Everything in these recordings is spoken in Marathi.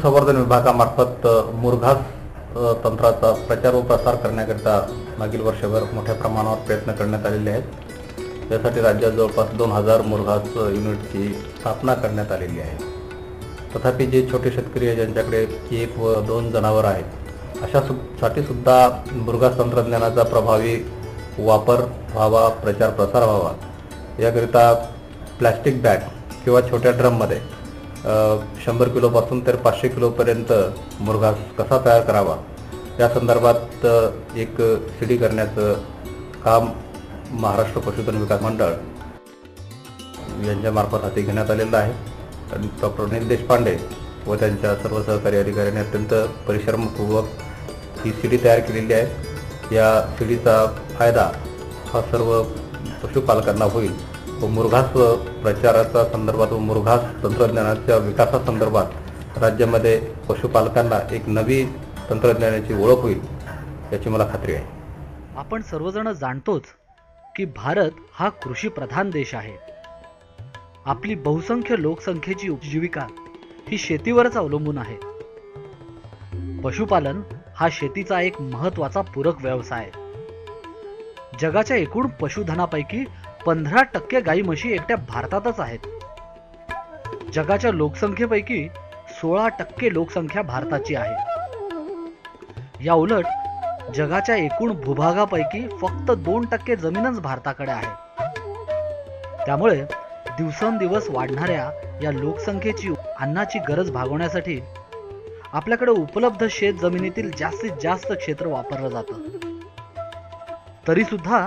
पशुसंवर्धन विभागामार्फत मुरघास तंत्राचा प्रचार व प्रसार करण्याकरिता मागील वर्षभर मोठ्या प्रमाणावर प्रयत्न करण्यात आलेले आहेत। यासाठी राज्यात जवळपास 2000 मुरघास युनिटची स्थापना करण्यात आलेली आहे। तथापि जे छोटे शेतकरी आहेत ज्यांच्याकडे 1 व 2 जनावर आहेत अशासाठी सुद्धा मुरघास तंत्रज्ञानाचा प्रभावी वापर व्हावा, प्रचार प्रसार व्हावा याकरिता प्लास्टिक बॅग किंवा छोट्या ड्रममध्ये 100 किलोपासून तर 500 किलोपर्यंत मुरघास कसा तयार करावा या संदर्भात एक सीडी करण्याचं काम महाराष्ट्र पशुधन विकास मंडळ यांच्यामार्फत हाती घेण्यात आलेलं आहे। आणि डॉक्टर अनिल देशपांडे व त्यांच्या सर्व सहकारी अधिकाऱ्यांनी अत्यंत परिश्रमपूर्वक ही सीडी तयार केलेली आहे। या सीडीचा फायदा हा सर्व पशुपालकांना होईल व मुरघास प्रचाराच्या संदर्भात व मुरघास तंत्रज्ञानाच्या विकासासंदर्भात राज्यामध्ये पशुपालकांना एक नवी तंत्रज्ञानाची ओळख होईल याची मला खात्री आहे। आपण सर्वजण जाणतोच की भारत हा कृषी प्रधान देश आहे। आपली बहुसंख्य लोकसंख्येची उपजीविका ही शेतीवरच अवलंबून आहे। पशुपालन हा शेतीचा एक महत्त्वाचा पूरक व्यवसाय आहे। जगाच्या एकूण पशुधनापैकी 15% गाई म्हशी एकट्या भारतातच आहेत। जगाच्या लोकसंख्येपैकी 16% लोकसंख्या भारताची आहे। या उलट जगाच्या एकूण भूभागापैकी फक्त 2% जमीनच भारताकडे आहे। त्यामुळे दिवसेंदिवस वाढणाऱ्या या लोकसंख्येची अन्नाची गरज भागवण्यासाठी आपल्याकडे उपलब्ध शेत जमिनीतील जास्तीत जास्त क्षेत्र वापरलं जातं। तरी सुद्धा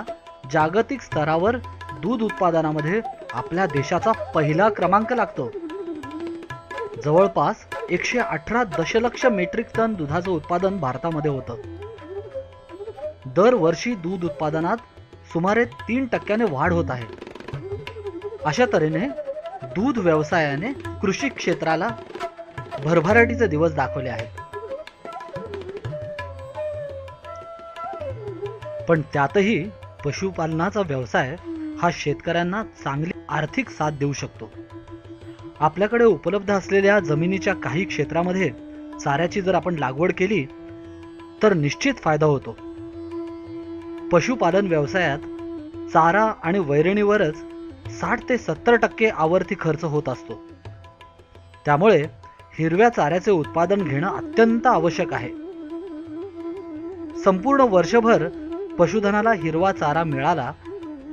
जागतिक स्तरावर दूध उत्पादनामध्ये आपल्या देशाचा पहिला क्रमांक लागतो। जवळपास 118 दशलक्ष मेट्रिक टन दुधाचं उत्पादन भारतामध्ये होतं। दरवर्षी दूध उत्पादनात सुमारे 3% वाढ होत आहे। अशा तऱ्हेने दूध व्यवसायाने कृषी क्षेत्राला भरभराटीचे दिवस दाखवले आहेत। पण त्यातही पशुपालनाचा व्यवसाय हा शेतकऱ्यांना चांगली आर्थिक साथ देऊ शकतो। आपल्याकडे उपलब्ध असलेल्या जमिनीच्या काही क्षेत्रामध्ये चाऱ्याची जर आपण लागवड केली तर निश्चित फायदा होतो। पशुपालन व्यवसायात चारा आणि वैरणीवरच 60 ते 70% आवर्ती खर्च होत असतो। त्यामुळे हिरव्या चाऱ्याचे उत्पादन घेणं अत्यंत आवश्यक आहे। संपूर्ण वर्षभर पशुधनाला हिरवा चारा मिळाला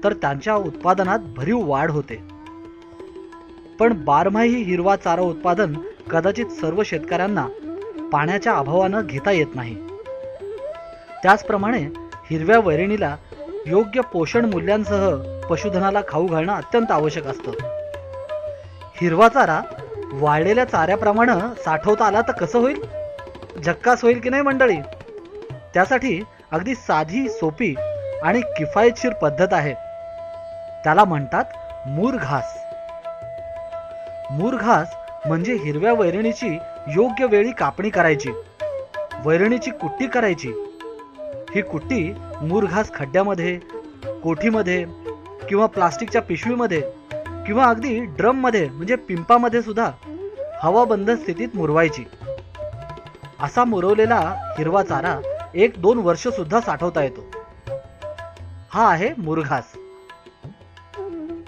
तर त्यांच्या उत्पादनात भरीव वाढ होते। पण बारमाही हिरवा चारा उत्पादन कदाचित सर्व शेतकऱ्यांना पाण्याच्या अभावानं घेता येत नाही। त्याचप्रमाणे हिरव्या वैरणीला योग्य पोषण मूल्यांसह पशुधनाला खाऊ घालणं अत्यंत आवश्यक असतं। हिरवा चारा वाळलेल्या चाऱ्याप्रमाणे साठवता आला तर कसं होईल? झक्कास होईल की नाही मंडळी? त्यासाठी अगदी साधी, सोपी आणि किफायतशीर पद्धत आहे। त्याला म्हणतात मुरघास। मुरघास म्हणजे हिरव्या वैरणीची योग्य वेळी कापणी करायची, वैरणीची कुट्टी करायची। ही कुट्टी मुरघास खड्ड्यामध्ये, कोठीमध्ये किंवा प्लास्टिकच्या पिशवीमध्ये किंवा अगदी ड्रममध्ये म्हणजे पिंपामध्ये सुद्धा हवाबंद स्थितीत मुरवायची। असा मुरवलेला हिरवा चारा 1-2 वर्ष सुद्धा साठवता येतो। हा आहे मुरघास।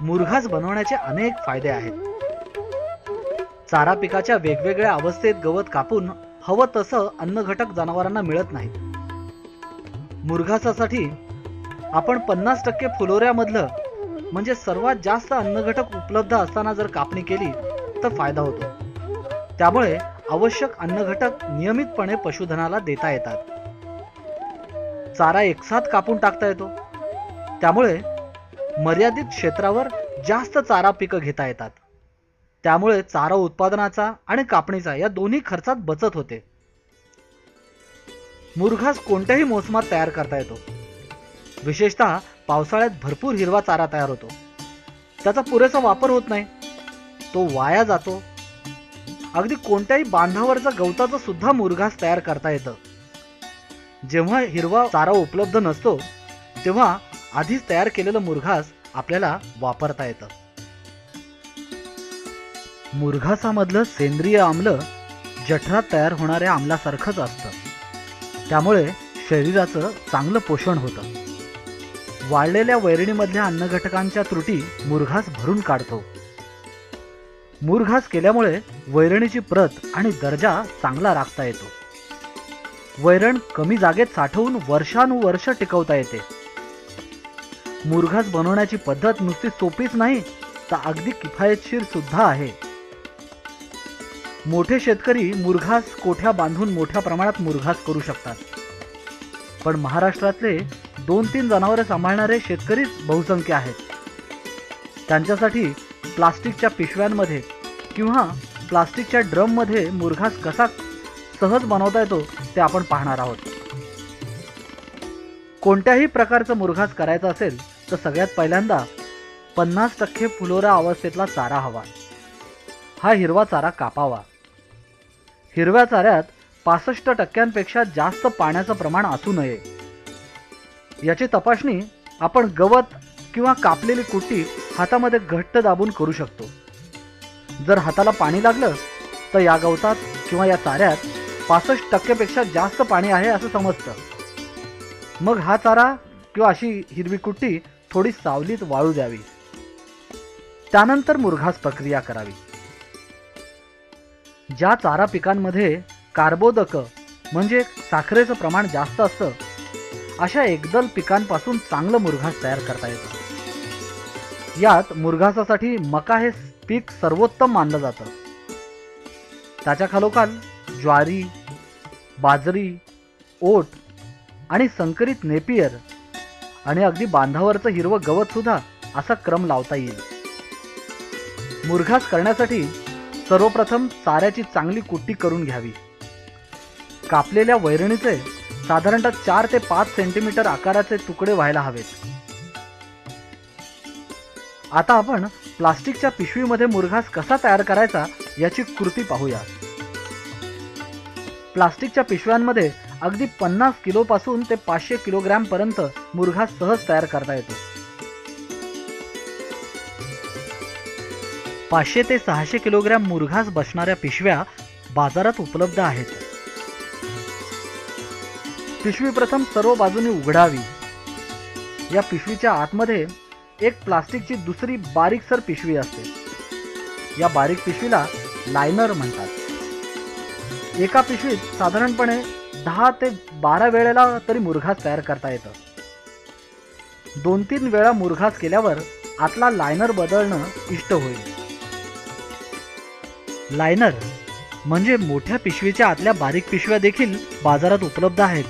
मुरघास बनवण्याचे अनेक फायदे आहेत। चारा पिकाच्या वेगवेगळ्या अवस्थेत गवत कापून हवं तसं अन्न घटक जनावरांना मिळत नाही। मुरघासासाठी आपण 50% फुलोऱ्यामधलं म्हणजे सर्वात जास्त अन्न घटक उपलब्ध असताना जर कापणी केली तर फायदा होतो। त्यामुळे आवश्यक अन्न घटक नियमितपणे पशुधनाला देता येतात। चारा एकसाथ कापून टाकता येतो। त्यामुळे मर्यादित क्षेत्रावर जास्त चारा पिकं घेता येतात। त्यामुळे चारा उत्पादनाचा आणि कापणीचा या दोन्ही खर्चात बचत होते। मुरघास कोणत्याही मोसमात तयार करता येतो। विशेषतः पावसाळ्यात भरपूर हिरवा चारा तयार होतो। त्याचा पुरेसा वापर होत नाही, तो वाया जातो। अगदी कोणत्याही बांधावरचा गवताचा सुद्धा मुरघास तयार करता येतं। जेव्हा हिरवा चारा उपलब्ध नसतो तेव्हा आधीच तयार केलेलं मुरघास आपल्याला वापरता येतं। मुरघासामधलं सेंद्रिय आम्ल जठरात तयार होणाऱ्या आम्लासारखंच असतं. त्यामुळे शरीराचं चांगलं पोषण होतं. वाळलेल्या वैरणीमधल्या अन्नघटकांच्या त्रुटी मुरघास भरून काढतो. मुरघास केल्यामुळे वैरणीची प्रत आणि दर्जा चांगला राखता येतो. वैरण कमी जागेत साठवून वर्षानुवर्ष टिकवता येते. मुरघास बनवण्याची पद्धत नुसती सोपीच नाही, तर अगदी किफायतशीर सुद्धा आहे. मोठे शेतकरी मुरघास कोठ्या बांधून मोठ्या प्रमाणात मुरघास करू शकतात. पण महाराष्ट्रातले 2-3 जनावरे सांभाळणारे शेतकरीच बहुसंख्य आहेत. त्यांच्यासाठी प्लास्टिकच्या पिशव्यांमध्ये किंवा प्लास्टिकच्या ड्रममध्ये मुरघास कसा सहज बनवता येतो ते आपण पाहणार आहोत. कोणत्याही प्रकारचं मुरघास करायचं असेल तर सगळ्यात पहिल्यांदा 50% फुलोरा अवस्थेतला चारा हवा. हा हिरवा चारा कापावा. हिरव्या चाऱ्यात 65% जास्त पाण्याचं प्रमाण असू नये. याची तपासणी आपण गवत किंवा कापलेली कुट्टी हातामध्ये घट्ट दाबून करू शकतो. जर हाताला पाणी लागलं तर या गवतात किंवा या चाऱ्यात 65% जास्त पाणी आहे असं समजतं. मग हा चारा किंवा अशी हिरवी कुट्टी थोडी सावलीत वाळू द्यावी. त्यानंतर मुरघास प्रक्रिया करावी. ज्या चारा पिकांमध्ये कार्बोदक म्हणजे साखरेचं प्रमाण जास्त असतं अशा एकदल पिकांपासून चांगलं मुरघास तयार करता येतं. यात मुरघासासाठी मका हे पीक सर्वोत्तम मानलं जातं. त्याच्या खालोखाल ज्वारी, बाजरी, ओट आणि संकरित नेपियर आणि अगदी बांधावरचं हिरवं गवत सुद्धा असा क्रम लावता येईल. मुरघास करण्यासाठी सर्वप्रथम चाऱ्याची चांगली कुट्टी करून घ्यावी. कापलेल्या वैरणीचे साधारणतः 4 ते 5 सेंटीमीटर आकाराचे तुकडे व्हायला हवेत. आता आपण प्लास्टिकच्या पिशवीमध्ये मुरघास कसा तयार करायचा याची कृती पाहूया. प्लास्टिकच्या पिशव्यांमध्ये अगदी 50 किलोपासून ते 500 किलोग्रॅम पर्यंत मुरघास सहज तयार करता येतो. 500 ते 600 किलोग्रॅम मुरघास बसणाऱ्या पिशव्या बाजारात उपलब्ध आहेत. पिशवी प्रथम सर्व बाजूनी उघडावी. या पिशवीच्या आतमध्ये एक प्लास्टिकची दुसरी बारीकसर पिशवी असते. या बारीक पिशवीला लायनर म्हणतात. एका पिशवीत साधारणपणे 10 ते 12 वेळेला तरी मुरघास तयार करता येतं. 2-3 वेळा मुरघास केल्यावर आतला लायनर बदलणं इष्ट होईल. लायनर म्हणजे मोठ्या पिशवीच्या आतल्या बारीक पिशव्या देखील बाजारात उपलब्ध आहेत.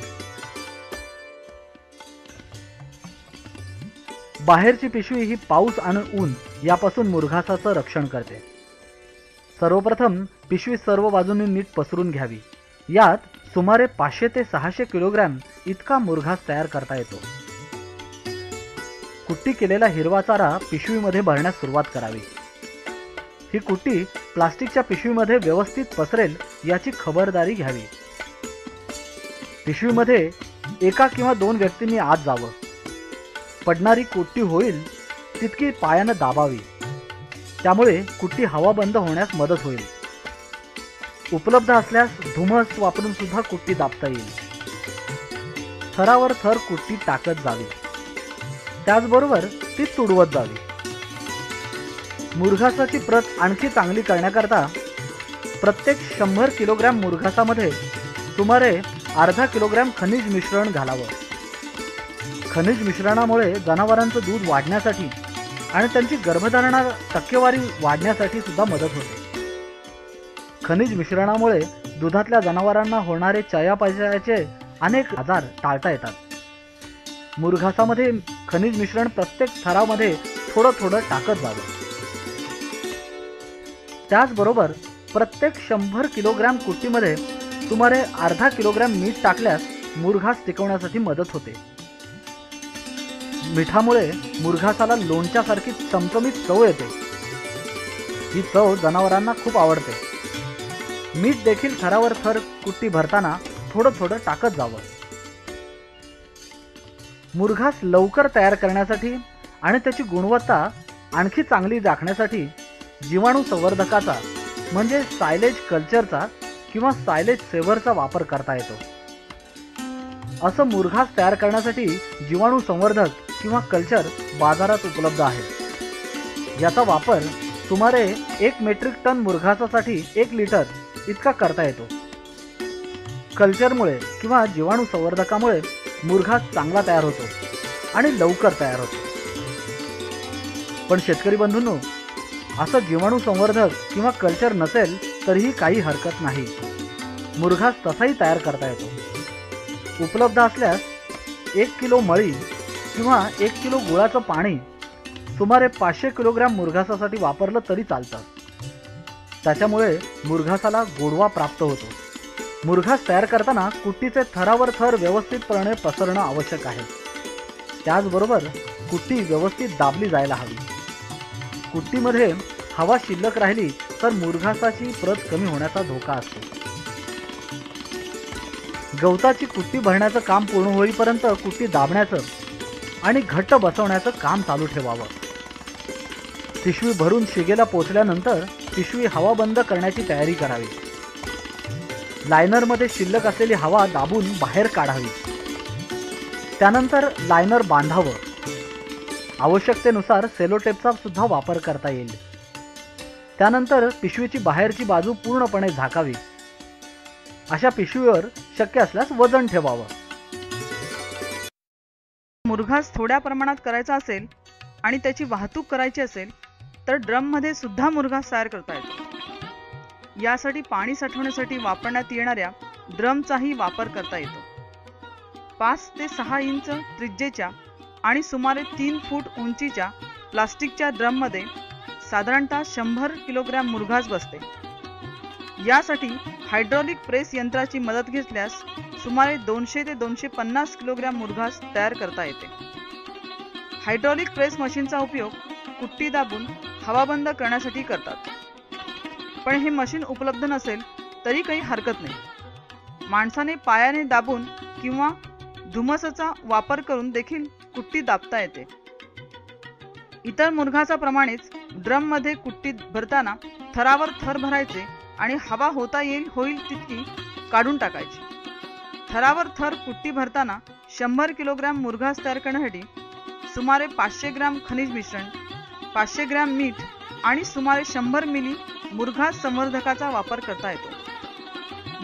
बाहेरची पिशवी ही पाऊस आणि ऊन यापासून मुरघासाचं रक्षण करते. सर्वप्रथम पिशवी सर्व बाजूंनी नीट पसरून घ्यावी. यात सुमारे 500 ते 600 किलोग्रॅम इतका मुरघास तयार करता येतो. कुट्टी केलेला हिरवा चारा पिशवीमध्ये भरण्यास सुरुवात करावी. ही कुट्टी प्लास्टिकच्या पिशवीमध्ये व्यवस्थित पसरेल याची खबरदारी घ्यावी. पिशवीमध्ये 1 किंवा 2 व्यक्तींनी आत जावं. पडणारी कुट्टी होईल तितकी पायानं दाबावी. त्यामुळे कुट्टी हवा बंद होण्यास मदत होईल. उपलब्ध असल्यास धुमस वापरून सुद्धा कुट्टी दाबता येईल. थरावर थर कुट्टी टाकत जावी. त्याचबरोबर ती तुडवत जावी. मुरघासाची प्रत आणखी चांगली करण्याकरता प्रत्येक 100 किलोग्रॅम मुरघासामध्ये सुमारे अर्धा किलोग्रॅम खनिज मिश्रण घालावं. खनिज मिश्रणामुळे जनावरांचं दूध वाढण्यासाठी आणि त्यांची गर्भधारणा टक्केवारी वाढण्यासाठी सुद्धा मदत होते. खनिज मिश्रणामुळे दुधातल्या जनावरांना होणारे चयापचयाचे अनेक आजार टाळता येतात. मुरघासामध्ये खनिज मिश्रण प्रत्येक थरामध्ये थोडं थोडं टाकत जावं. त्याचबरोबर प्रत्येक 100 किलोग्रॅम कुट्टीमध्ये सुमारे अर्धा किलोग्रॅम मीठ टाकल्यास मुरघास टिकवण्यासाठी मदत होते. मिठामुळे मुरघासाला लोणच्यासारखी चमचमीत चव येते. ही चव जनावरांना खूप आवडते. मीठ देखील थरावर थर कुट्टी भरताना थोडं थोडं टाकत जावं. मुरघास लवकर तयार करण्यासाठी आणि त्याची गुणवत्ता आणखी चांगली राखण्यासाठी जीवाणू संवर्धकाचा म्हणजे सायलेज कल्चरचा किंवा सायलेज सेव्हरचा वापर करता येतो. असं मुरघास तयार करण्यासाठी जीवाणू संवर्धक किंवा कल्चर बाजारात उपलब्ध आहे. याचा वापर सुमारे 1 मेट्रिक टन मुरघासासाठी 1 लिटर इतका करता येतो. कल्चरमुळे किंवा जीवाणू संवर्धकामुळे मुरघास चांगला तयार होतो आणि लवकर तयार होतो. पण शेतकरी बंधूंनो, असं जीवाणू संवर्धक किंवा कल्चर नसेल तरीही काही हरकत नाही. मुरघास तसाही तयार करता येतो. उपलब्ध असल्यास 1 किलो मळी किंवा 1 किलो गुळाचं पाणी सुमारे 500 किलोग्रॅम मुरघासासाठी वापरलं तरी चालतं. त्याच्यामुळे मुरघासाला गोडवा प्राप्त होतो. मुरघास तयार करताना कुट्टीचे थरावर थर व्यवस्थितपणे पसरणं आवश्यक आहे. त्याचबरोबर कुट्टी व्यवस्थित दाबली जायला हवी. कुट्टीमध्ये हवा शिल्लक राहिली तर मुरघासाची प्रत कमी होण्याचा धोका असतो. गवताची कुट्टी भरण्याचं काम पूर्ण होईपर्यंत कुट्टी दाबण्याचं आणि घट्ट बसवण्याचं काम चालू ठेवावं. पिशवी भरून शिगेला पोचल्यानंतर पिशवी हवा बंद करण्याची तयारी करावी. लायनरमध्ये शिल्लक असलेली हवा दाबून बाहेर काढावी. त्यानंतर लायनर बांधावं. आवश्यकतेनुसार सेलोटेपचा सुद्धा वापर करता येईल. त्यानंतर पिशवीची बाहेरची बाजू पूर्णपणे झाकावी. अशा पिशवीवर शक्य असल्यास वजन ठेवावं. मुरघास थोड्या प्रमाणात करायचा असेल आणि त्याची वाहतूक करायची असेल तर ड्रममध्ये सुद्धा मुरघास तयार करता येतो. यासाठी पाणी साठवण्यासाठी वापरण्यात येणाऱ्या ड्रमचाही वापर करता येतो. 5 ते 6 इंच त्रिज्येच्या आणि सुमारे 3 फूट उंचीच्या प्लास्टिकच्या ड्रममध्ये साधारणतः 100 किलोग्रॅम मुरघास बसते. यासाठी हायड्रॉलिक प्रेस यंत्राची मदत घेतल्यास सुमारे 200 ते 250 किलोग्रॅम मुरघास तयार करता येते. हायड्रॉलिक प्रेस मशीनचा उपयोग कुट्टी दाबून हवा बंद करण्यासाठी करतात. पण हे मशीन उपलब्ध नसेल तरी काही हरकत नाही. माणसाने पायाने दाबून किंवा धुमसचा वापर करून देखील कुट्टी दाबता येते. इतर मुरघासा प्रमाणेच ड्रममध्ये कुट्टी भरताना थरावर थर भरायचे आणि हवा होईल तितकी काढून टाकायची. थरावर थर कुट्टी भरताना 100 किलोग्रॅम मुरघास तयार करण्यासाठी सुमारे 500 ग्रॅम खनिज मिश्रण, 500 ग्रॅम मीठ आणि सुमारे 100 मिली मुरघास संवर्धकाचा वापर करता येतो.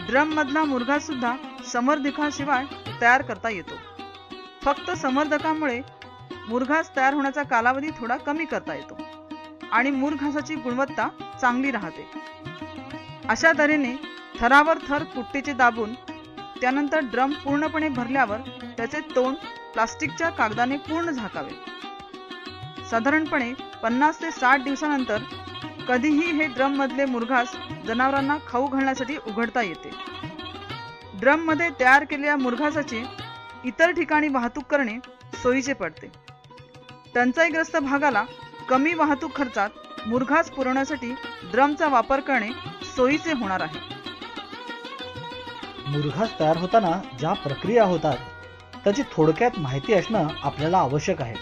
ड्रम मधला मुरघास सुद्धा संवर्धकाशिवाय तयार करता येतो. फक्त संवर्धकामुळे मुरघास तयार होण्याचा कालावधी थोडा कमी करता येतो आणि मुरघासाची गुणवत्ता चांगली राहते. अशा तऱ्हेने थरावर थर कुट्टीचे दाबून त्यानंतर ड्रम पूर्णपणे भरल्यावर त्याचे तोंड प्लास्टिकच्या कागदाने पूर्ण झाकावे. साधारणपणे 50 ते 60 दिवसानंतर कधीही हे ड्रम मधले मुरघास जनावरांना खाऊ घालण्यासाठी उघडता येते. ड्रम मध्ये तयार केलेल्या मुरघासाची इतर ठिकाणी वाहतूक करणे सोयीचे पडते. टंचाईग्रस्त भागाला कमी वाहतूक खर्चात मुरघास पुरवण्यासाठी ड्रमचा वापर करणे सोयीचे होणार आहे. मुरघास तयार होताना ज्या प्रक्रिया होतात त्याची थोडक्यात माहिती असणं आपल्याला आवश्यक आहे.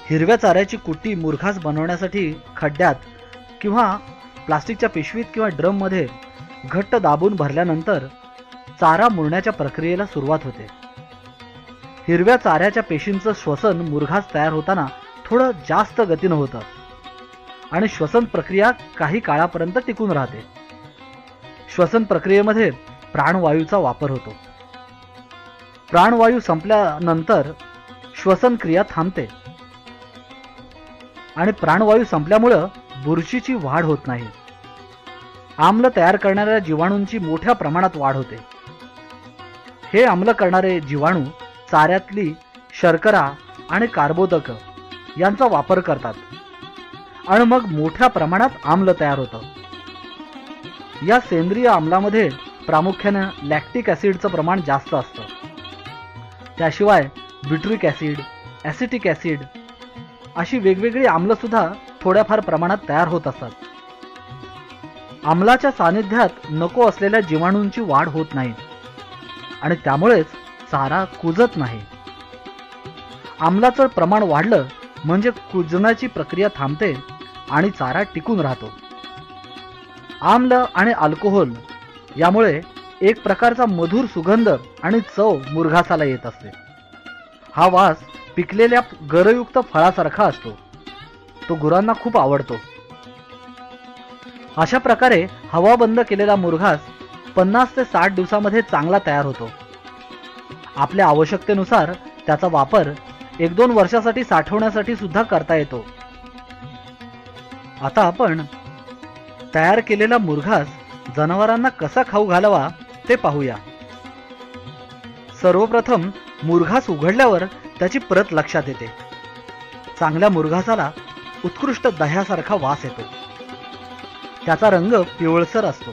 हिरव्या चाऱ्याची कुट्टी मुरघास बनवण्यासाठी खड्ड्यात किंवा प्लास्टिकच्या पिशवीत किंवा ड्रममध्ये घट्ट दाबून भरल्यानंतर चारा मुरण्याच्या प्रक्रियेला सुरुवात होते. हिरव्या चाऱ्याच्या पेशींचं श्वसन मुरघास तयार होताना थोडं जास्त गतीनं होतं आणि श्वसन प्रक्रिया काही काळापर्यंत टिकून राहते. श्वसन प्रक्रियेमध्ये प्राणवायूचा वापर होतो. प्राणवायू संपल्यानंतर श्वसन क्रिया थांबते आणि प्राणवायू संपल्यामुळं बुरशीची वाढ होत नाही. आम्ल तयार करणाऱ्या जीवाणूंची मोठ्या प्रमाणात वाढ होते. हे आम्ल करणारे जीवाणू चाऱ्यातली शर्करा आणि कार्बोदक यांचा वापर करतात आणि मग मोठ्या प्रमाणात आम्ल तयार होतं. या सेंद्रिय आम्लामध्ये प्रामुख्याने लॅक्टिक ॲसिडचं प्रमाण जास्त असतं. त्याशिवाय ब्युट्रिक ॲसिड, ॲसिटिक ॲसिड अशी वेगवेगळी आम्ल सुद्धा थोड्याफार प्रमाणात तयार होत असतात. आम्लाच्या सानिध्यात नको असलेल्या जीवाणूंची वाढ होत नाही आणि त्यामुळेच चारा कुजत नाही. आम्लाचं प्रमाण वाढलं म्हणजे कुजण्याची प्रक्रिया थांबते आणि चारा टिकून राहतो. आम्ल आणि अल्कोहोल यामुळे एक प्रकारचा मधुर सुगंध आणि चव मुरघासाला येत असते. हा वास पिकलेल्या गरयुक्त फळासारखा असतो. तो गुरांना खूप आवडतो. अशा प्रकारे हवा बंद केलेला मुरघास 50 ते 60 दिवसामध्ये चांगला तयार होतो. आपल्या आवश्यकतेनुसार त्याचा वापर 1-2 वर्षासाठी साठवण्यासाठी सुद्धा करता येतो. आता आपण तयार केलेला मुरघास जनावरांना कसा खाऊ घालावा ते पाहूया. सर्वप्रथम मुरघास उघडल्यावर त्याची प्रत लक्षात येते. चांगल्या मुरघासाला उत्कृष्ट दह्यासारखा वास येतो. त्याचा रंग पिवळसर असतो.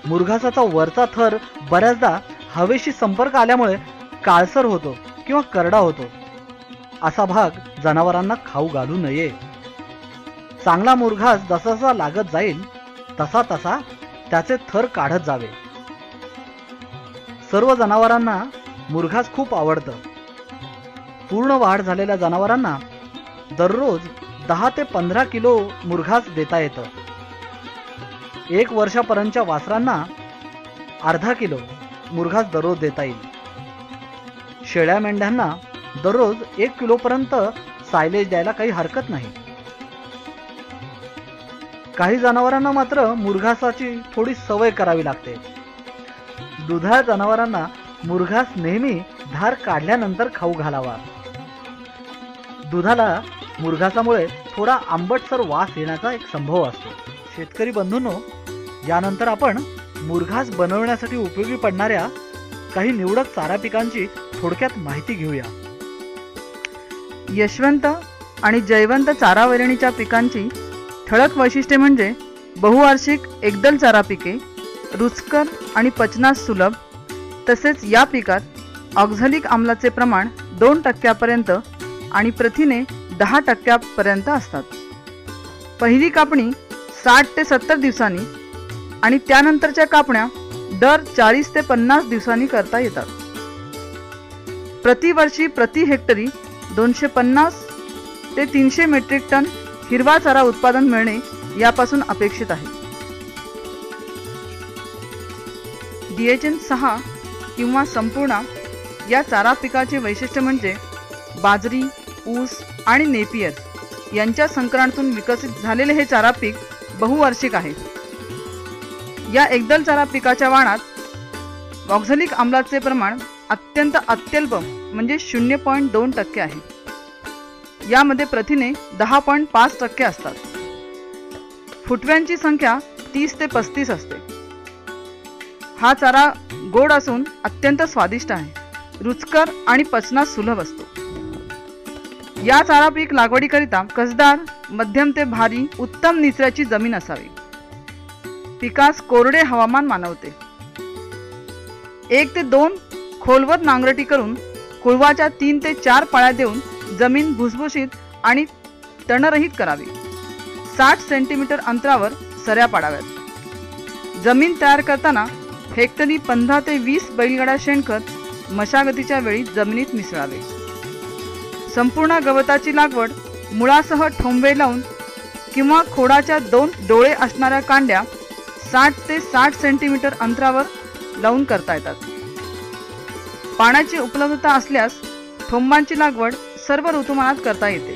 मुरघासाचा वरचा थर बऱ्याचदा हवेशी संपर्क आल्यामुळे काळसर होतो किंवा करडा होतो. असा भाग जनावरांना खाऊ घालू नये. चांगला मुरघास जसा लागत जाईल तसा त्याचे थर काढत जावे. सर्व जनावरांना मुरघास खूप आवडतं. पूर्ण वाढ झालेल्या जनावरांना दररोज 10 ते 15 किलो मुरघास देता येतं. 1 वर्षापर्यंतच्या वासरांना अर्धा किलो मुरघास दररोज देता येईल. शेळ्या मेंढ्यांना दररोज 1 किलोपर्यंत सायलेज द्यायला काही हरकत नाही. काही जनावरांना मात्र मुरघासाची थोडी सवय करावी लागते. दुधाळ जनावरांना मुरघास नेहमी धार काढल्यानंतर खाऊ घालावा. दुधाला मुरघासामुळे थोडा आंबटसर वास येण्याचा एक संभव असतो. शेतकरी बंधूंनो, यानंतर आपण मुरघास बनवण्यासाठी उपयोगी पडणाऱ्या काही निवडक चारा पिकांची थोडक्यात माहिती घेऊया. यशवंत आणि जयवंत चारा वैरणीच्या पिकांची ठळक वैशिष्ट्ये म्हणजे बहुवार्षिक एकदल चारा पिके, रुचकर आणि पचनास सुलभ. तसेच या पिकात ऑक्झॅलिक आम्लाचे प्रमाण 2% आणि प्रथिने 10% असतात. पहिली कापणी 60 ते 70 दिवसांनी आणि त्यानंतरच्या कापण्या दर 40 ते 50 दिवसांनी करता येतात. प्रतिवर्षी प्रति हेक्टरी 250 ते 300 मेट्रिक टन हिरवा चारा उत्पादन मिळणे यापासून अपेक्षित आहे. DHN 6 किंवा संपूर्ण या चारा पिकाचे वैशिष्ट्य म्हणजे बाजरी, ऊस आणि नेपियर यांच्या संकरणातून विकसित झालेले हे चारा पीक बहुवार्षिक आहे. या एकदल चारा पिकाच्या वाणात ऑक्झॅलिक आम्लाचे प्रमाण अत्यल्प म्हणजे 0.2% आहे. यामध्ये प्रथिने 10.5% असतात. फुटव्यांची संख्या 30 ते 35 असते. हा चारा गोड असून अत्यंत स्वादिष्ट आहे. रुचकर आणि पचनास सुलभ असतो. या चारा पीक लागवडीकरिता कसदार, मध्यम ते भारी, उत्तम निचऱ्याची जमीन असावी. पिकास कोरडे हवामान मानवते. 1 ते 2 खोलवर नांगरटी करून कुळवाच्या 3 ते 4 पाळ्या देऊन जमीन भुसभुशीत आणि तणरहित करावी. 60 सेंटीमीटर अंतरावर सऱ्या पाडाव्यात. जमीन तयार करताना हेक्टरी 15 ते 20 बैलगाडा शेणखत मशागतीच्या वेळी जमिनीत मिसळावे. संपूर्ण गवताची लागवड मुळासह ठोंबे लावून किंवा खोडाच्या 2 डोळे असणाऱ्या कांड्या 60 ते 60 सेंटीमीटर अंतरावर लावून करता येतात. पाण्याची उपलब्धता असल्यास ठोंबांची लागवड सर्व ऋतुमानात करता येते.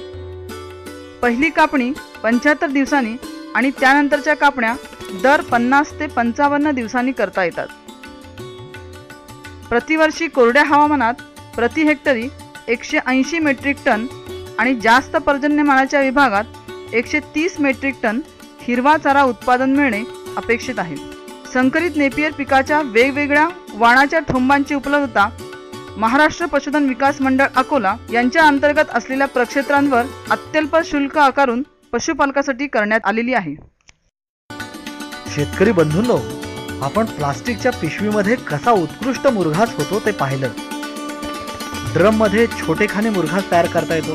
पहिली कापणी 75 दिवसांनी आणि त्यानंतरच्या कापण्या दर 50 ते 55 दिवसांनी करता येतात. प्रतिवर्षी कोरड्या हवामानात प्रति हेक्टरी 180 मेट्रिक टन आणि जास्त पर्जन्यमानाच्या विभागात 130 मेट्रिक टन हिरवा चारा उत्पादन मिळणे अपेक्षित आहे. संकरित नेपियर पिकाच्या वेगवेगळ्या वाणाच्या ठोंबांची उपलब्धता महाराष्ट्र पशुधन विकास मंडळ अकोला यांच्या अंतर्गत असलेल्या प्रक्षेत्रांवर अत्यल्प शुल्क आकारून पशुपालकासाठी करण्यात आलेली आहे. शेतकरी बंधूंनो, आपण प्लास्टिकच्या पिशवीमध्ये कसा उत्कृष्ट मुरघास होतो ते पाहिलं. ड्रम मध्ये छोटेखानी मुरघास तयार करता येतो.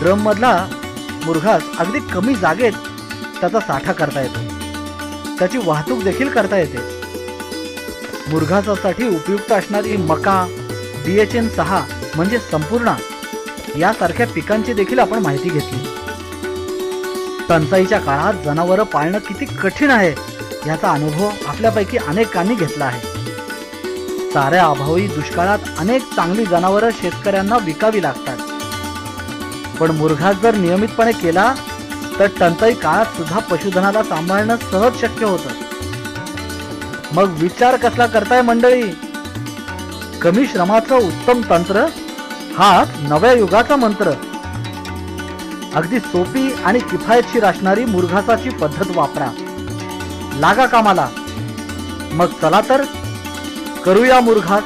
ड्रम मधला मुरघास अगदी कमी जागेत त्याचा साठा करता येतो. त्याची वाहतूक देखील करता येते. मुरघासासाठी उपयुक्त असणारी मका, DHN 6 म्हणजे संपूर्ण यासारख्या पिकांची देखील आपण माहिती घेतली. टंचाईच्या काळात जनावरं पाळणं किती कठीण आहे याचा अनुभव आपल्यापैकी अनेकांनी घेतला आहे. चाऱ्या अभावी दुष्काळात अनेक चांगली जनावरं शेतकऱ्यांना विकावी लागतात. पण मुरघास जर नियमितपणे केला तर टंचाई काळात सुद्धा पशुधनाला सांभाळणं सहज शक्य होतं. मग विचार कसला करताय मंडळी? कमी श्रमाचं उत्तम तंत्र हाच नव्या युगाचा मंत्र. अगदी सोपी आणि किफायतशीर असणारी मुरघासाची पद्धत वापरा. लागा कामाला. मग चला तर करूया मुरघास.